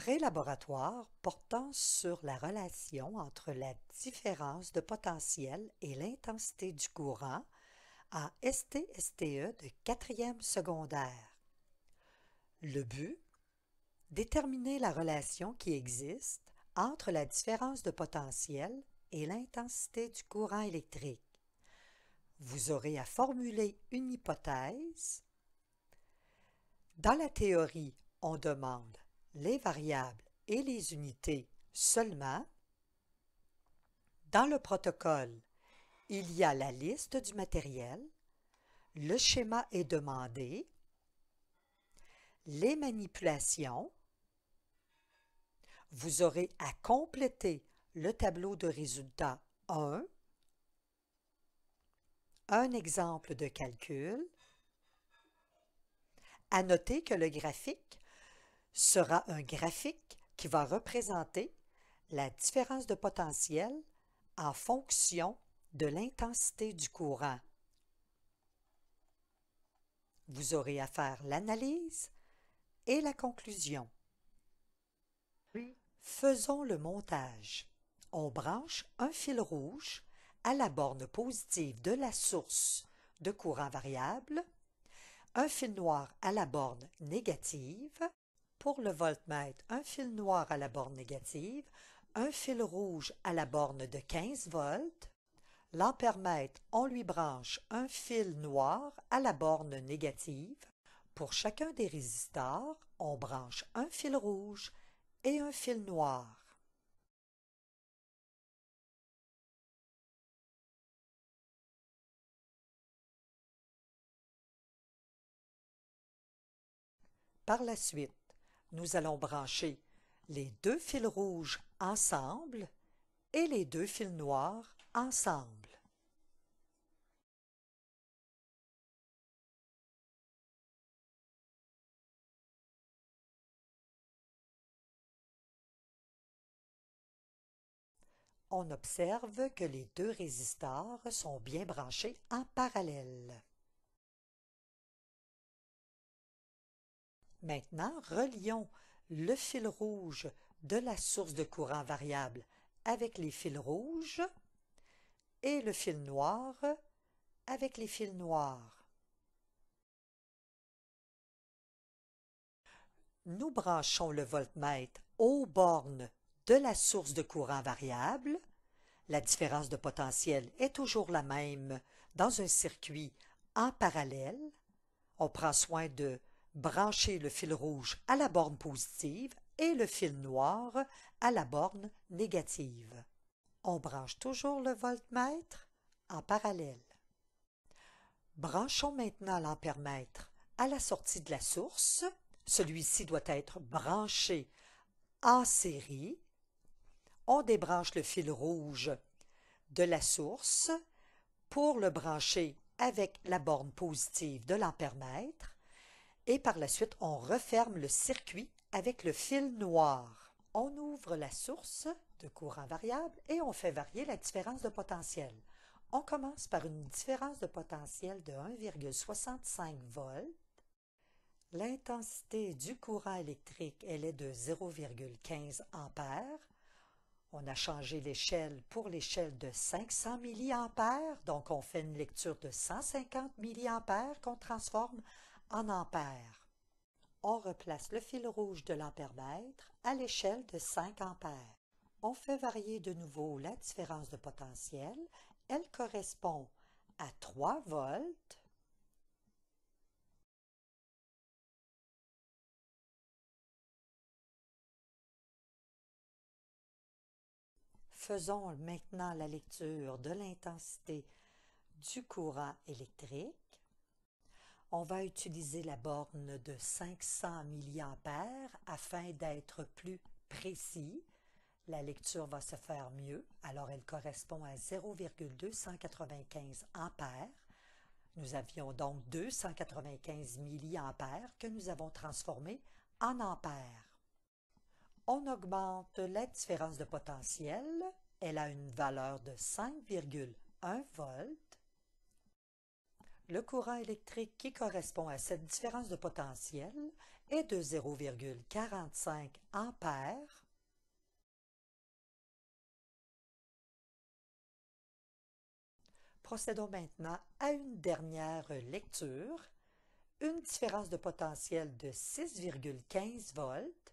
Pré-laboratoire portant sur la relation entre la différence de potentiel et l'intensité du courant en ST-STE de 4e secondaire. Le but: déterminer la relation qui existe entre la différence de potentiel et l'intensité du courant électrique. Vous aurez à formuler une hypothèse. Dans la théorie, on demande les variables et les unités seulement. Dans le protocole, il y a la liste du matériel, le schéma est demandé, les manipulations. Vous aurez à compléter le tableau de résultats 1, un exemple de calcul. À noter que le graphique sera un graphique qui va représenter la différence de potentiel en fonction de l'intensité du courant. Vous aurez à faire l'analyse et la conclusion. Faisons le montage. On branche un fil rouge à la borne positive de la source de courant variable, un fil noir à la borne négative. Pour le voltmètre, un fil noir à la borne négative, un fil rouge à la borne de 15 volts. L'ampèremètre, on lui branche un fil noir à la borne négative. Pour chacun des résistors, on branche un fil rouge et un fil noir. Par la suite, nous allons brancher les deux fils rouges ensemble et les deux fils noirs ensemble. On observe que les deux résistors sont bien branchés en parallèle. Maintenant, relions le fil rouge de la source de courant variable avec les fils rouges et le fil noir avec les fils noirs. Nous branchons le voltmètre aux bornes de la source de courant variable. La différence de potentiel est toujours la même dans un circuit en parallèle. On prend soin de brancher le fil rouge à la borne positive et le fil noir à la borne négative. On branche toujours le voltmètre en parallèle. Branchons maintenant l'ampèremètre à la sortie de la source. Celui-ci doit être branché en série. On débranche le fil rouge de la source pour le brancher avec la borne positive de l'ampèremètre. Et par la suite, on referme le circuit avec le fil noir. On ouvre la source de courant variable et on fait varier la différence de potentiel. On commence par une différence de potentiel de 1,65 volts. L'intensité du courant électrique, elle est de 0,15 ampères. On a changé l'échelle pour l'échelle de 500 milliampères, donc on fait une lecture de 150 milliampères qu'on transforme en ampères. On replace le fil rouge de l'ampèremètre à l'échelle de 5 ampères. On fait varier de nouveau la différence de potentiel. Elle correspond à 3 volts. Faisons maintenant la lecture de l'intensité du courant électrique. On va utiliser la borne de 500 milliampères afin d'être plus précis. La lecture va se faire mieux, alors elle correspond à 0,295 ampères. Nous avions donc 295 milliampères que nous avons transformés en ampères. On augmente la différence de potentiel. Elle a une valeur de 5,1 volts. Le courant électrique qui correspond à cette différence de potentiel est de 0,45 ampères. Procédons maintenant à une dernière lecture. Une différence de potentiel de 6,15 volts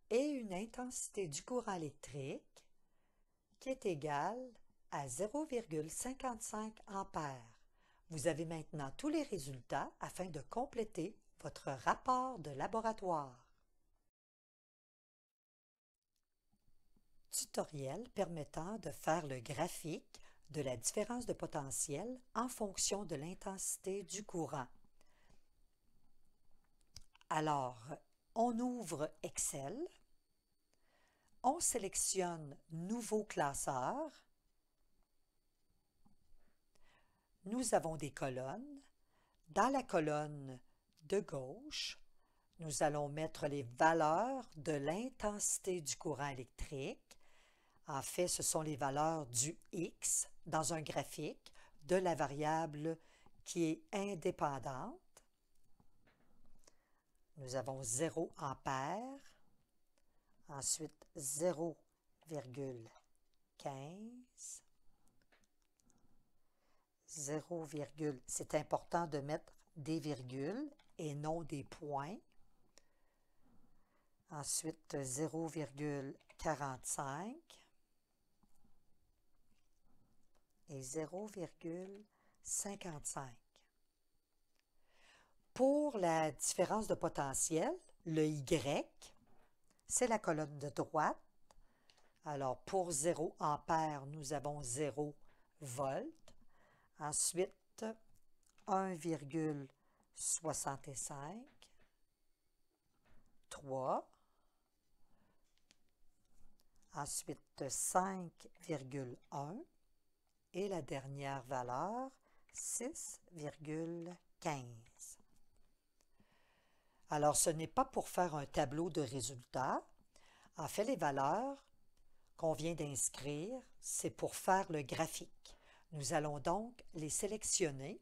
et une intensité du courant électrique qui est égale à 0,55 ampères. Vous avez maintenant tous les résultats afin de compléter votre rapport de laboratoire. Tutoriel permettant de faire le graphique de la différence de potentiel en fonction de l'intensité du courant. Alors, on ouvre Excel, on sélectionne Nouveau classeur, nous avons des colonnes. Dans la colonne de gauche, nous allons mettre les valeurs de l'intensité du courant électrique. En fait, ce sont les valeurs du X dans un graphique de la variable qui est indépendante. Nous avons 0 ampère, ensuite 0,15, 0, c'est important de mettre des virgules et non des points. Ensuite 0,45 et 0,55. Pour la différence de potentiel, le Y, c'est la colonne de droite. Alors, pour 0 ampère, nous avons 0 volts. Ensuite, 1,65, 3. Ensuite, 5,1. Et la dernière valeur, 6,15. Alors, ce n'est pas pour faire un tableau de résultats. En fait, les valeurs qu'on vient d'inscrire, c'est pour faire le graphique. Nous allons donc les sélectionner.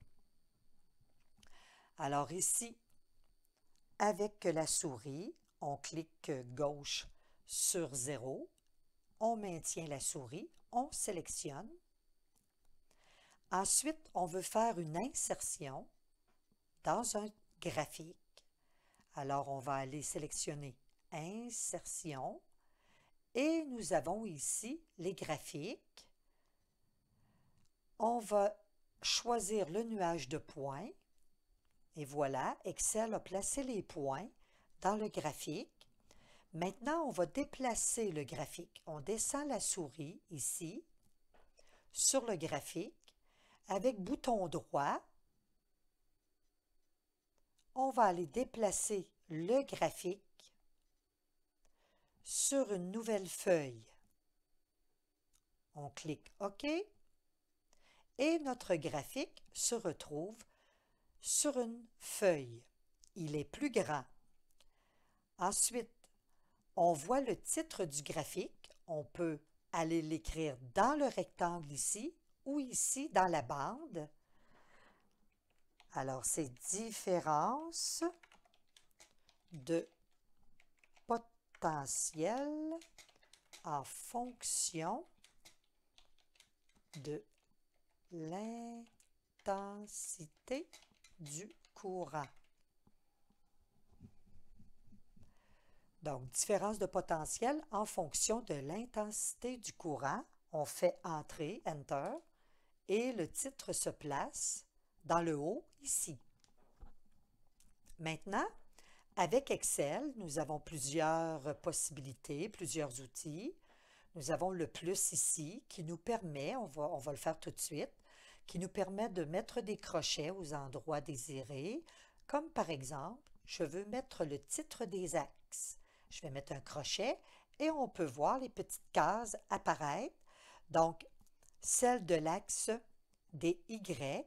Alors ici, avec la souris, on clique gauche sur 0, on maintient la souris, on sélectionne. Ensuite, on veut faire une insertion dans un graphique. Alors, on va aller sélectionner Insertion et nous avons ici les graphiques. On va choisir le nuage de points et voilà, Excel a placé les points dans le graphique. Maintenant, on va déplacer le graphique. On descend la souris ici sur le graphique avec bouton droit. On va aller déplacer le graphique sur une nouvelle feuille. On clique OK et notre graphique se retrouve sur une feuille. Il est plus grand. Ensuite, on voit le titre du graphique. On peut aller l'écrire dans le rectangle ici ou ici dans la bande. Alors, c'est différence de potentiel en fonction de l'intensité du courant. Donc, différence de potentiel en fonction de l'intensité du courant. On fait Entrée, Enter, et le titre se place dans le haut, ici. Maintenant, avec Excel, nous avons plusieurs possibilités, plusieurs outils. Nous avons le plus ici qui nous permet, on va le faire tout de suite, qui nous permet de mettre des crochets aux endroits désirés, comme par exemple, je veux mettre le titre des axes. Je vais mettre un crochet et on peut voir les petites cases apparaître. Donc, celle de l'axe des Y,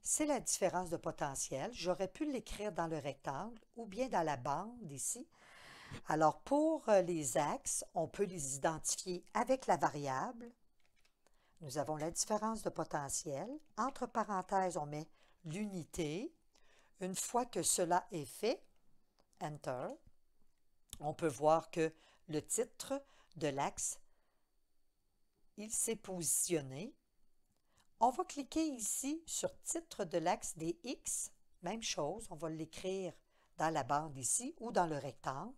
c'est la différence de potentiel. J'aurais pu l'écrire dans le rectangle ou bien dans la bande ici. Alors, pour les axes, on peut les identifier avec la variable. nous avons la différence de potentiel. Entre parenthèses, on met l'unité. Une fois que cela est fait, Enter, on peut voir que le titre de l'axe, il s'est positionné. On va cliquer ici sur titre de l'axe des X. Même chose, on va l'écrire dans la bande ici ou dans le rectangle.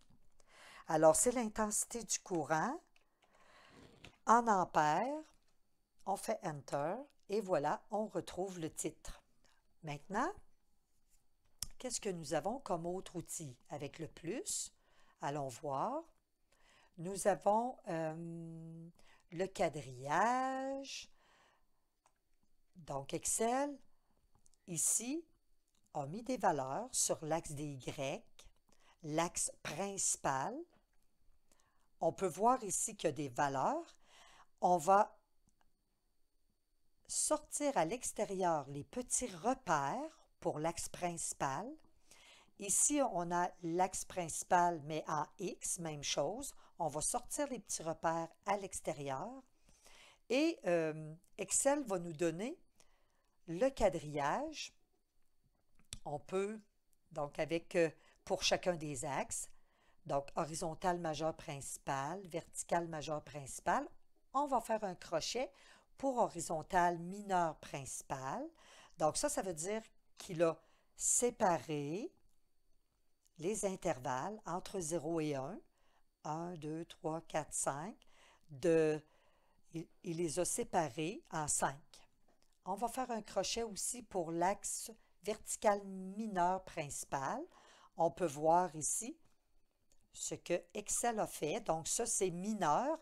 Alors, c'est l'intensité du courant en ampères. On fait Enter et voilà, on retrouve le titre. Maintenant, qu'est-ce que nous avons comme autre outil? Avec le plus, allons voir. Nous avons le quadrillage. Donc, Excel, ici, a mis des valeurs sur l'axe des Y, l'axe principal. On peut voir ici qu'il y a des valeurs. On va sortir à l'extérieur les petits repères pour l'axe principal. Ici, on a l'axe principal, mais en X, même chose. On va sortir les petits repères à l'extérieur. Et Excel va nous donner le quadrillage. On peut, donc avec, pour chacun des axes, donc horizontal majeur principal, vertical majeur principal, on va faire un crochet pour horizontal mineur principal. Donc ça veut dire qu'il a séparé les intervalles entre 0 et 1, 1, 2, 3, 4, 5, il les a séparés en 5. On va faire un crochet aussi pour l'axe vertical mineur principal. On peut voir ici ce que Excel a fait. Donc ça, c'est mineur.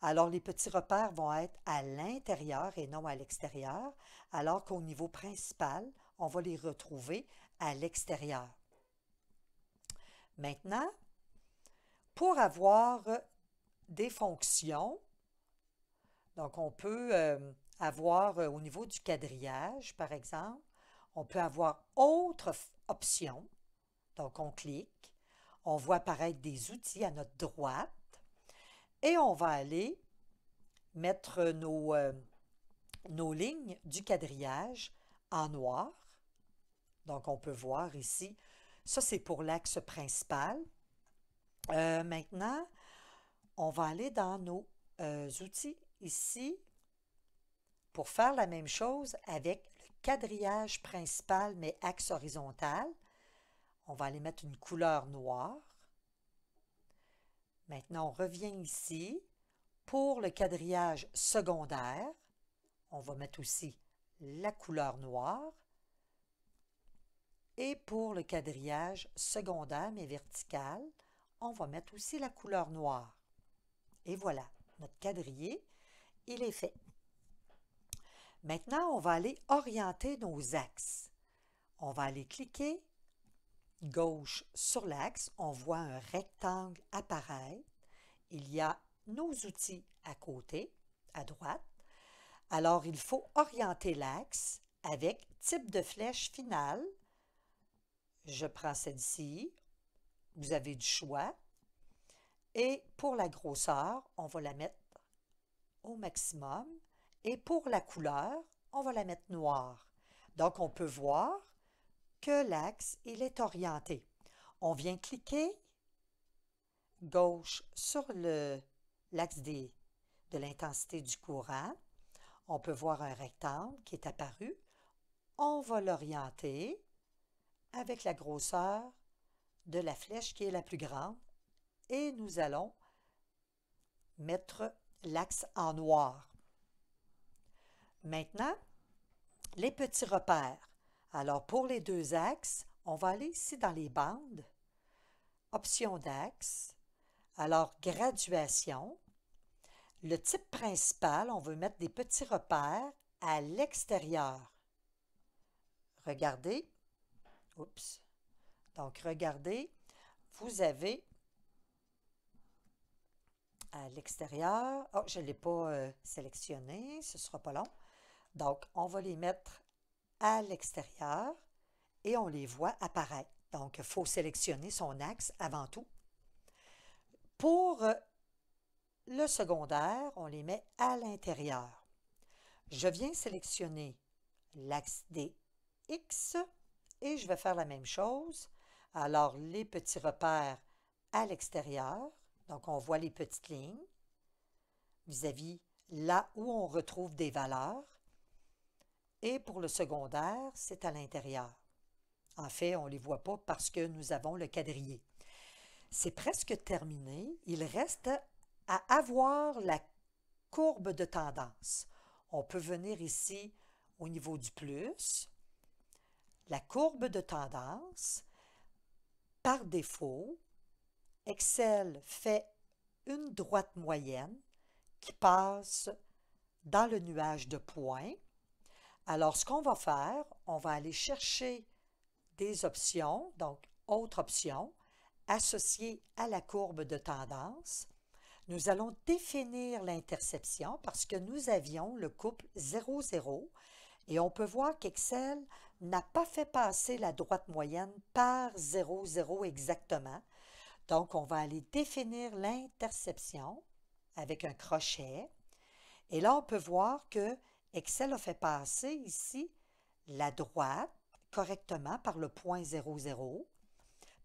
Alors les petits repères vont être à l'intérieur et non à l'extérieur, alors qu'au niveau principal, on va les retrouver à l'extérieur. Maintenant, pour avoir des fonctions, donc on peut avoir au niveau du quadrillage, par exemple, on peut avoir autre option. Donc on clique, on voit apparaître des outils à notre droite et on va aller mettre nos lignes du quadrillage en noir. Donc on peut voir ici, ça c'est pour l'axe principal. Maintenant, on va aller dans nos outils ici pour faire la même chose avec le quadrillage principal mais axe horizontal. On va aller mettre une couleur noire. Maintenant, on revient ici. Pour le quadrillage secondaire, on va mettre aussi la couleur noire. Et pour le quadrillage secondaire mais vertical, on va mettre aussi la couleur noire. Et voilà, notre quadrillé, il est fait. Maintenant, on va aller orienter nos axes. On va aller cliquer gauche sur l'axe. On voit un rectangle apparaître. Il y a nos outils à côté, à droite. Alors, il faut orienter l'axe avec type de flèche finale. Je prends celle-ci. Vous avez du choix. Et pour la grosseur, on va la mettre au maximum. Et pour la couleur, on va la mettre noire. Donc, on peut voir que l'axe, il est orienté. On vient cliquer gauche sur l'axe de l'intensité du courant. On peut voir un rectangle qui est apparu. On va l'orienter avec la grosseur de la flèche qui est la plus grande. Et nous allons mettre l'axe en noir. Maintenant, les petits repères. Alors, pour les deux axes, on va aller ici dans les bandes, option d'axe. Alors, graduation. Le type principal, on veut mettre des petits repères à l'extérieur. Regardez. Oups. Donc, regardez, vous avez à l'extérieur. Oh, je ne l'ai pas sélectionné, ce ne sera pas long. Donc, on va les mettre à l'extérieur et on les voit apparaître. Donc, il faut sélectionner son axe avant tout. Pour le secondaire, on les met à l'intérieur. Je viens sélectionner l'axe des X et je vais faire la même chose. Alors, les petits repères à l'extérieur, donc on voit les petites lignes vis-à-vis là où on retrouve des valeurs. Et pour le secondaire, c'est à l'intérieur. En fait, on ne les voit pas parce que nous avons le quadrillé. C'est presque terminé. Il reste à avoir la courbe de tendance. On peut venir ici au niveau du plus. La courbe de tendance, par défaut, Excel fait une droite moyenne qui passe dans le nuage de points. Alors, ce qu'on va faire, on va aller chercher des options, donc autre option, associée à la courbe de tendance. Nous allons définir l'interception parce que nous avions le couple 0, 0 et on peut voir qu'Excel n'a pas fait passer la droite moyenne par 0, 0 exactement. Donc, on va aller définir l'interception avec un crochet. Et là, on peut voir que Excel a fait passer ici la droite correctement par le point 0, 0.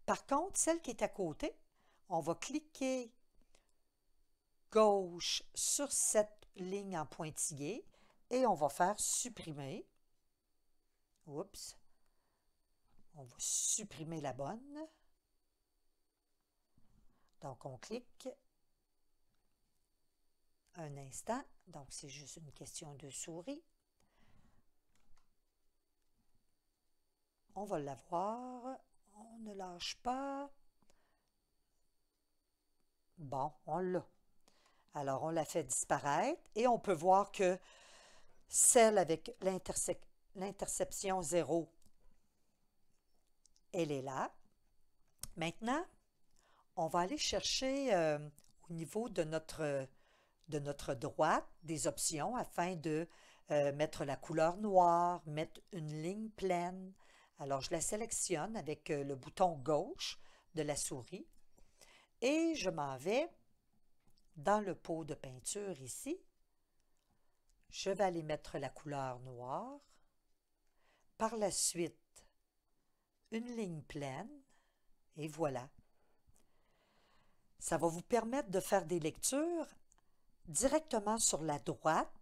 Par contre, celle qui est à côté, on va cliquer gauche sur cette ligne en pointillé et on va faire supprimer. Oups. On va supprimer la bonne. Donc, on clique un instant. Donc, c'est juste une question de souris. On va l'avoir. On ne lâche pas. Bon, on l'a. Alors, on l'a fait disparaître et on peut voir que celle avec l'interception 0, elle est là. Maintenant, on va aller chercher au niveau de notre droite des options afin de mettre la couleur noire, mettre une ligne pleine. Alors, je la sélectionne avec le bouton gauche de la souris et je m'en vais dans le pot de peinture ici. Je vais aller mettre la couleur noire. Par la suite, une ligne pleine et voilà. Ça va vous permettre de faire des lectures directement sur la droite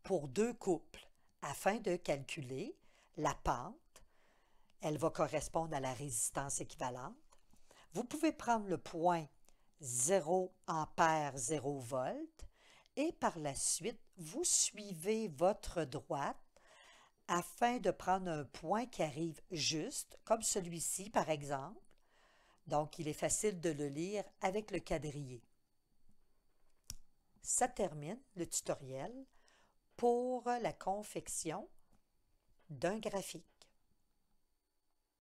pour deux couples afin de calculer la pente. Elle va correspondre à la résistance équivalente. Vous pouvez prendre le point 0 ampère 0 volt et par la suite, vous suivez votre droite afin de prendre un point qui arrive juste, comme celui-ci par exemple. Donc, il est facile de le lire avec le quadrillé. Ça termine le tutoriel pour la confection d'un graphique.